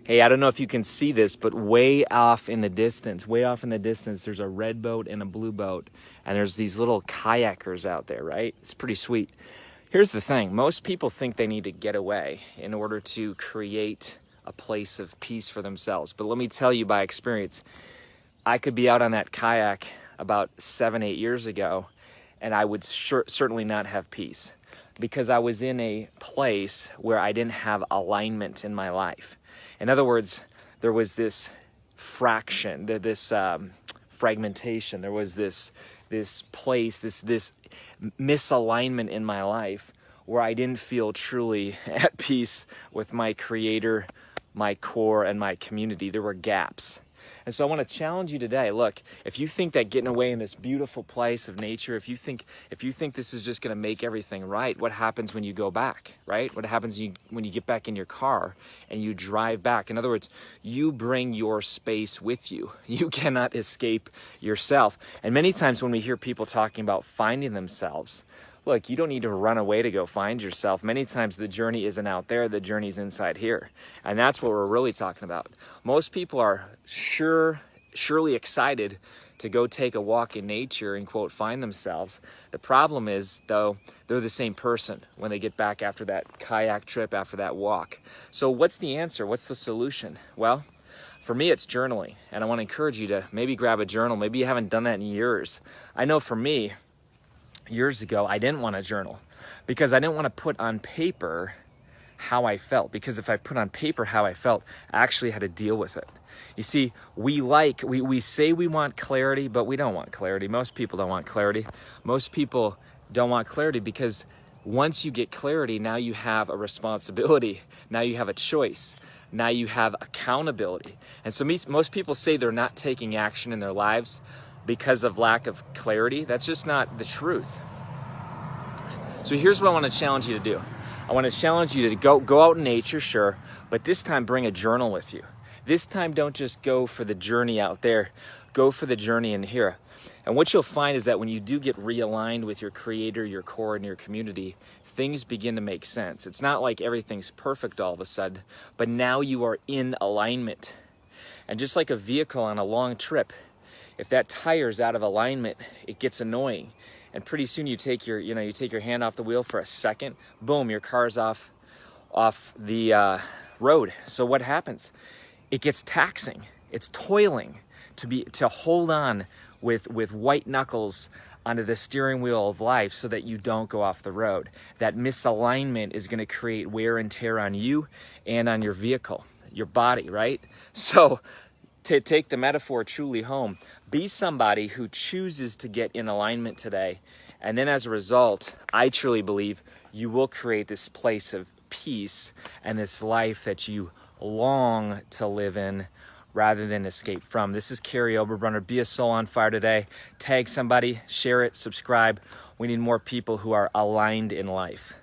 Hey, I don't know if you can see this, but way off in the distance, there's a red boat and a blue boat, and there's these little kayakers out there, right? It's pretty sweet. Here's the thing. Most people think they need to get away in order to create a place of peace for themselves. But let me tell you by experience, I could be out on that kayak about 7-8 years ago, and I would certainly not have peace because I was in a place where I didn't have alignment in my life. In other words, there was this fraction, this fragmentation. There was this place, this misalignment in my life where I didn't feel truly at peace with my Creator, my core, and my community. There were gaps. And so I want to challenge you today. Look, if you think that getting away in this beautiful place of nature, if you think this is just going to make everything right, what happens when you go back, right? What happens when you get back in your car and you drive back? In other words, you bring your space with you. You cannot escape yourself. And many times when we hear people talking about finding themselves, look, you don't need to run away to go find yourself. Many times the journey isn't out there, the journey's inside here. And that's what we're really talking about. Most people are surely excited to go take a walk in nature and, quote, find themselves. The problem is, though, they're the same person when they get back after that kayak trip, after that walk. So what's the answer? What's the solution? Well, for me, it's journaling. And I want to encourage you to maybe grab a journal. Maybe you haven't done that in years. I know for me, years ago, I didn't want to journal because I didn't want to put on paper how I felt. Because if I put on paper how I felt, I actually had to deal with it. You see, we say we want clarity, but we don't want clarity. Most people don't want clarity. Most people don't want clarity because once you get clarity, now you have a responsibility. Now you have a choice. Now you have accountability. And so most people say they're not taking action in their lives because of lack of clarity. That's just not the truth. So here's what I want to challenge you to do. I want to challenge you to go out in nature, sure, but this time bring a journal with you. This time don't just go for the journey out there, go for the journey in here. And what you'll find is that when you do get realigned with your Creator, your core, and your community, things begin to make sense. It's not like everything's perfect all of a sudden, but now you are in alignment. And just like a vehicle on a long trip, if that tire's out of alignment, it gets annoying. And pretty soon you take your hand off the wheel for a second, boom, your car's off the road. So what happens? It gets taxing. It's toiling to hold on with white knuckles onto the steering wheel of life so that you don't go off the road. That misalignment is going to create wear and tear on you and on your vehicle, your body, right? So to take the metaphor truly home, be somebody who chooses to get in alignment today. And then as a result, I truly believe you will create this place of peace and this life that you long to live in rather than escape from. This is Kary Oberbrunner. Be a soul on fire today. Tag somebody, share it, subscribe. We need more people who are aligned in life.